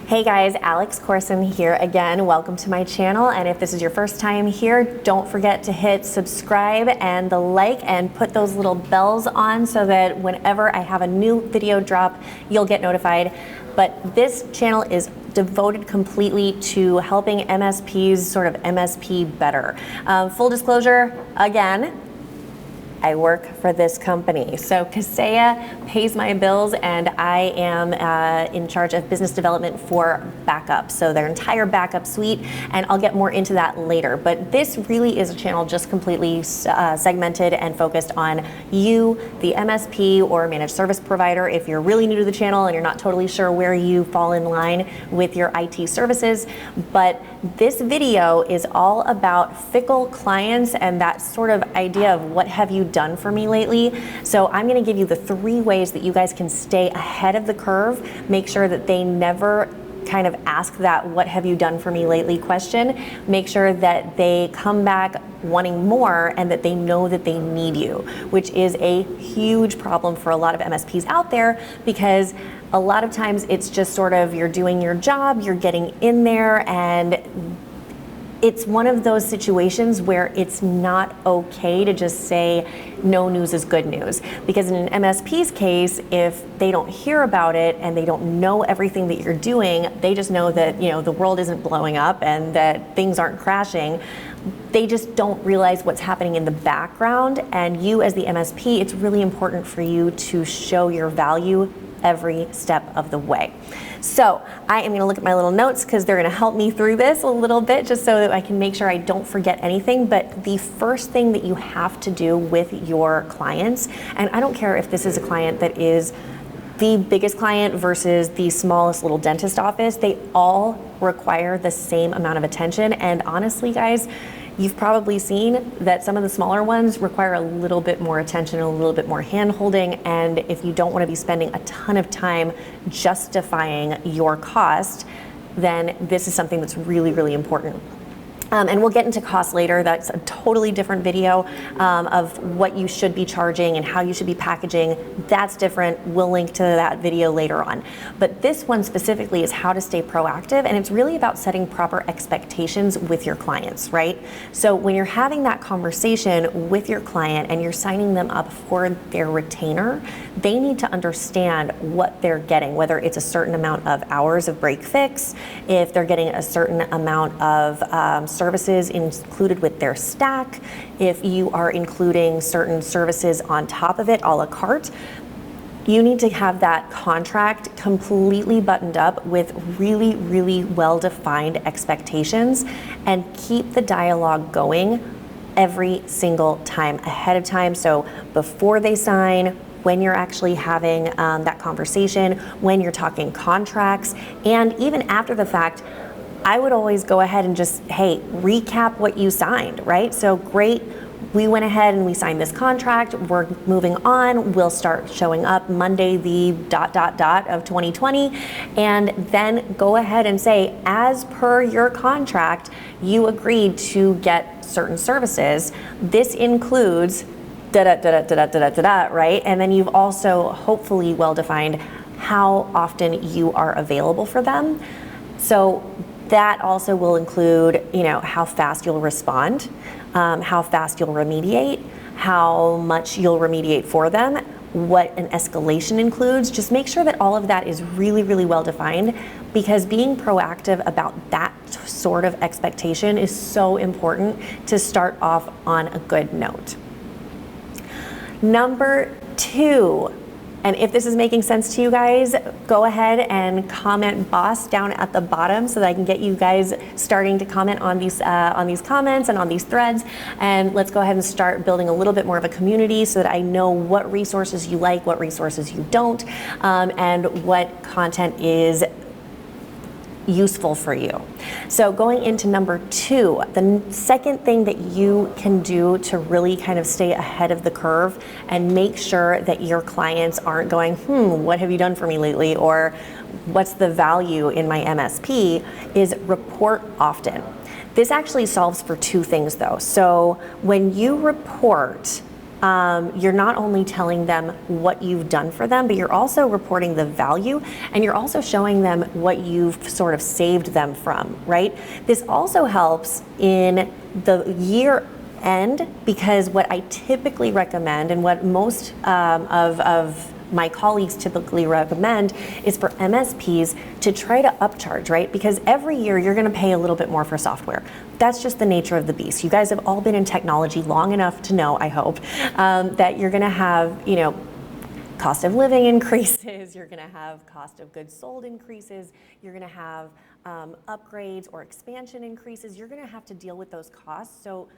Hey guys, Alex Courson here again. Welcome to my channel, and if this is your first time here, don't forget to hit subscribe and the like and put those little bells on so that whenever I have a new video drop, you'll get notified. But this channel is devoted completely to helping MSPs sort of MSP better. Full disclosure, again, I work for this company. So Kaseya pays my bills, and I am in charge of business development for backup. So their entire backup suite, and I'll get more into that later. But this really is a channel just completely segmented and focused on you, the MSP or managed service provider. If you're really new to the channel and you're not totally sure where you fall in line with your IT services, but this video is all about fickle clients and that sort of idea of what have you done for me lately. So I'm going to give you the 3 ways that you guys can stay ahead of the curve, make sure that they never kind of ask that what have you done for me lately question, make sure that they come back wanting more and that they know that they need you, which is a huge problem for a lot of MSPs out there, because a lot of times it's just sort of you're doing your job, you're getting in there, and it's one of those situations where it's not okay to just say no news is good news. Because in an MSP's case, if they don't hear about it and they don't know everything that you're doing, they just know that, you know, the world isn't blowing up and that things aren't crashing. They just don't realize what's happening in the background. And you as the MSP, it's really important for you to show your value every step of the way. So I am going to look at my little notes because they're going to help me through this a little bit, just so that I can make sure I don't forget anything. But the first thing that you have to do with your clients, and I don't care if this is a client that is the biggest client versus the smallest little dentist office, they all require the same amount of attention. And honestly, guys, you've probably seen that some of the smaller ones require a little bit more attention, a little bit more hand-holding, and if you don't want to be spending a ton of time justifying your cost, then this is something that's really, really important. And we'll get into cost later. That's a totally different video of what you should be charging and how you should be packaging. That's different. We'll link to that video later on. But this one specifically is how to stay proactive, and it's really about setting proper expectations with your clients, right? So when you're having that conversation with your client and you're signing them up for their retainer, they need to understand what they're getting, whether it's a certain amount of hours of break fix, if they're getting a certain amount of services included with their stack, if you are including certain services on top of it, a la carte. You need to have that contract completely buttoned up with really, really well-defined expectations, and keep the dialogue going every single time ahead of time. So before they sign, when you're actually having that conversation, when you're talking contracts, and even after the fact, I would always go ahead and just, hey, recap what you signed, right? So great, we went ahead and we signed this contract, we're moving on, we'll start showing up Monday the ... of 2020, and then go ahead and say, as per your contract, you agreed to get certain services. This includes right? And then you've also hopefully well-defined how often you are available for them. So that also will include, you know, how fast you'll respond, how fast you'll remediate, how much you'll remediate for them, what an escalation includes. Just make sure that all of that is really, really well defined, because being proactive about that sort of expectation is so important to start off on a good note. Number 2, and if this is making sense to you guys, go ahead and comment boss down at the bottom so that I can get you guys starting to comment on these comments and on these threads. And let's go ahead and start building a little bit more of a community so that I know what resources you like, what resources you don't, and what content is useful for you. So going into number 2, the second thing that you can do to really kind of stay ahead of the curve and make sure that your clients aren't going, what have you done for me lately? Or what's the value in my MSP, is report often. This actually solves for 2 things though. So when you report, you're not only telling them what you've done for them, but you're also reporting the value, and you're also showing them what you've sort of saved them from, right? This also helps in the year end, because what I typically recommend and what most of my colleagues typically recommend is for MSPs to try to upcharge, right? Because every year you're gonna pay a little bit more for software. That's just the nature of the beast. You guys have all been in technology long enough to know, I hope, that you're gonna have, cost of living increases, you're gonna have cost of goods sold increases, you're gonna have upgrades or expansion increases, you're gonna have to deal with those costs. So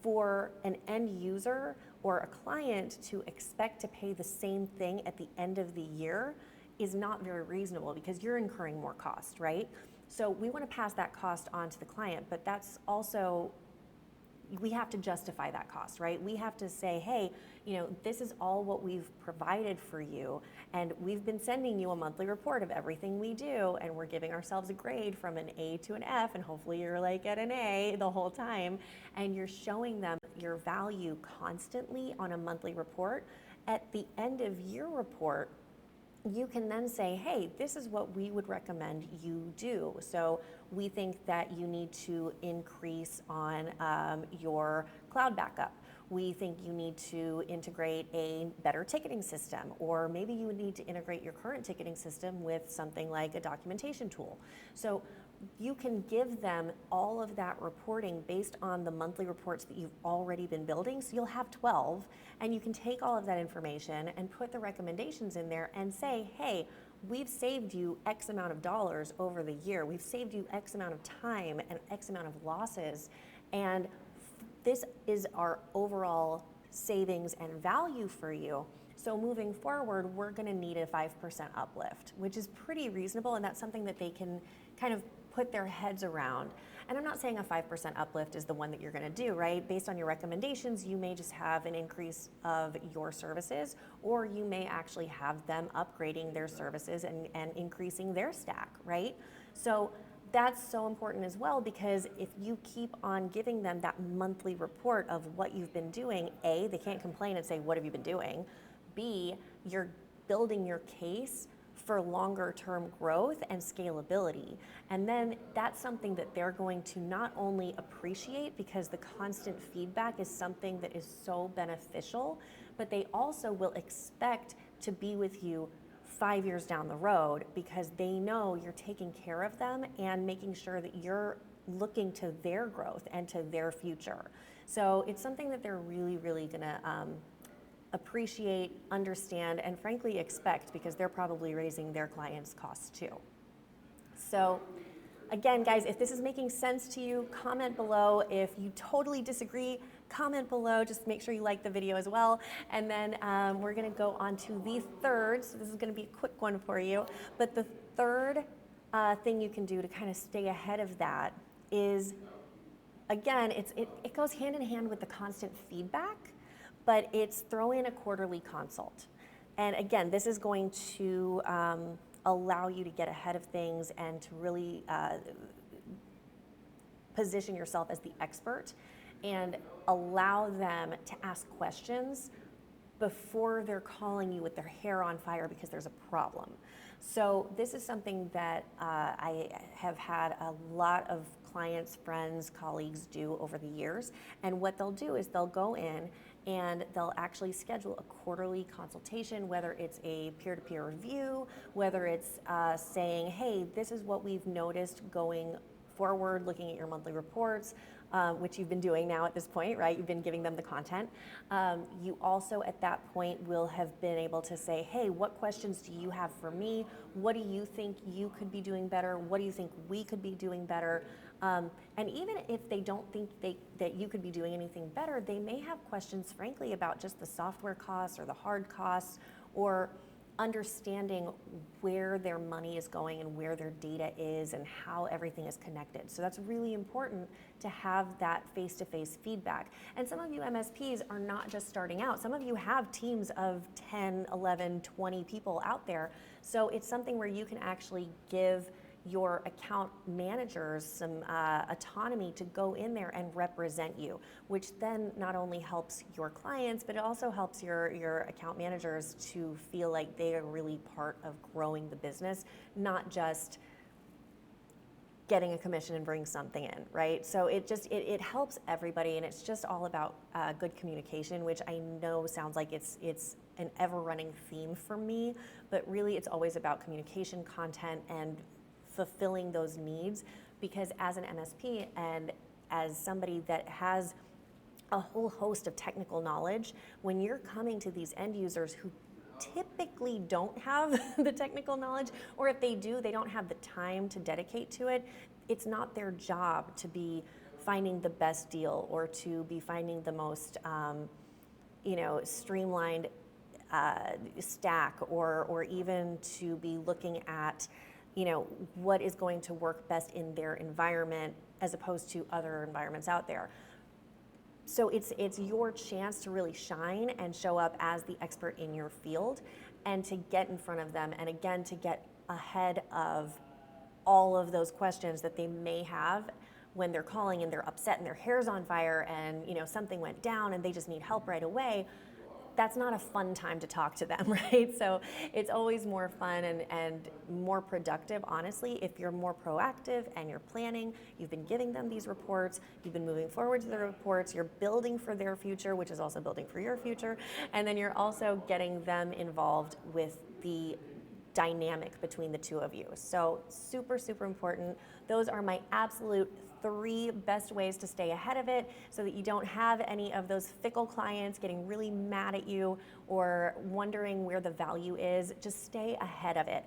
for an end user or a client to expect to pay the same thing at the end of the year is not very reasonable, because you're incurring more cost, right? So we want to pass that cost on to the client, but that's also, we have to justify that cost, right? We have to say, hey, this is all what we've provided for you, and we've been sending you a monthly report of everything we do, and we're giving ourselves a grade from an A to an F, and hopefully you're like at an A the whole time, and you're showing them your value constantly on a monthly report. At the end of year report, you can then say, hey, this is what we would recommend you do. So we think that you need to increase on your cloud backup. We think you need to integrate a better ticketing system, or maybe you need to integrate your current ticketing system with something like a documentation tool. So you can give them all of that reporting based on the monthly reports that you've already been building. So you'll have 12, and you can take all of that information and put the recommendations in there and say, hey, we've saved you X amount of dollars over the year. We've saved you X amount of time and X amount of losses. And this is our overall savings and value for you. So moving forward, we're gonna need a 5% uplift, which is pretty reasonable, and that's something that they can kind of put their heads around. And I'm not saying a 5% uplift is the one that you're gonna do, right? Based on your recommendations, you may just have an increase of your services, or you may actually have them upgrading their services and increasing their stack, right? So that's so important as well, because if you keep on giving them that monthly report of what you've been doing, A, they can't complain and say, what have you been doing? B, you're building your case for longer term growth and scalability. And then that's something that they're going to not only appreciate, because the constant feedback is something that is so beneficial, but they also will expect to be with you 5 years down the road, because they know you're taking care of them and making sure that you're looking to their growth and to their future. So it's something that they're really, really gonna appreciate, understand, and frankly expect, because they're probably raising their clients' costs too. So again, guys, if this is making sense to you, comment below. If you totally disagree, comment below. Just make sure you like the video as well. And then we're gonna go on to the third. So this is gonna be a quick one for you. But the third thing you can do to kind of stay ahead of that is, again, it goes hand in hand with the constant feedback, but it's throw in a quarterly consult. And again, this is going to allow you to get ahead of things and to really position yourself as the expert, and allow them to ask questions before they're calling you with their hair on fire because there's a problem. So this is something that I have had a lot of clients, friends, colleagues do over the years. And what they'll do is they'll go in and they'll actually schedule a quarterly consultation, whether it's a peer-to-peer review, whether it's saying, hey, this is what we've noticed going forward, looking at your monthly reports, which you've been doing now at this point, right? You've been giving them the content. You also at that point will have been able to say, hey, what questions do you have for me? What do you think you could be doing better? What do you think we could be doing better? And even if they don't think that you could be doing anything better, they may have questions, frankly, about just the software costs or the hard costs, or understanding where their money is going and where their data is and how everything is connected. So that's really important to have that face-to-face feedback. And some of you MSPs are not just starting out. Some of you have teams of 10, 11, 20 people out there. So it's something where you can actually give your account managers some autonomy to go in there and represent you, which then not only helps your clients, but it also helps your account managers to feel like they are really part of growing the business, not just getting a commission and bring something in, right? So it helps everybody, and it's just all about good communication, which I know sounds like it's an ever-running theme for me, but really it's always about communication, content, and fulfilling those needs. Because as an MSP and as somebody that has a whole host of technical knowledge, when you're coming to these end users who typically don't have the technical knowledge, or if they do, they don't have the time to dedicate to it, it's not their job to be finding the best deal or to be finding the most streamlined stack, or even to be looking at what is going to work best in their environment as opposed to other environments out there. So it's your chance to really shine and show up as the expert in your field, and to get in front of them, and again to get ahead of all of those questions that they may have when they're calling and they're upset and their hair's on fire and something went down and they just need help right away. That's not a fun time to talk to them, right? So it's always more fun and more productive, honestly, if you're more proactive and you're planning. You've been giving them these reports, you've been moving forward to the reports, you're building for their future, which is also building for your future, and then you're also getting them involved with the dynamic between the two of you. So super, super important. Those are my absolute 3 best ways to stay ahead of it, so that you don't have any of those fickle clients getting really mad at you or wondering where the value is. Just stay ahead of it.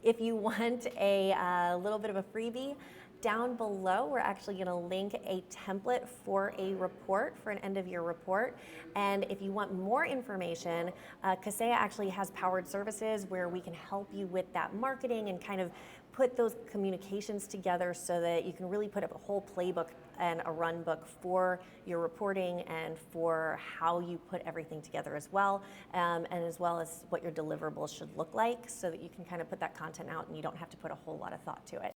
If you want a little bit of a freebie, down below, we're actually going to link a template for a report, for an end-of-year report. And if you want more information, Kaseya actually has powered services where we can help you with that marketing and kind of put those communications together so that you can really put up a whole playbook and a run book for your reporting and for how you put everything together as well, and as well as what your deliverables should look like, so that you can kind of put that content out and you don't have to put a whole lot of thought to it.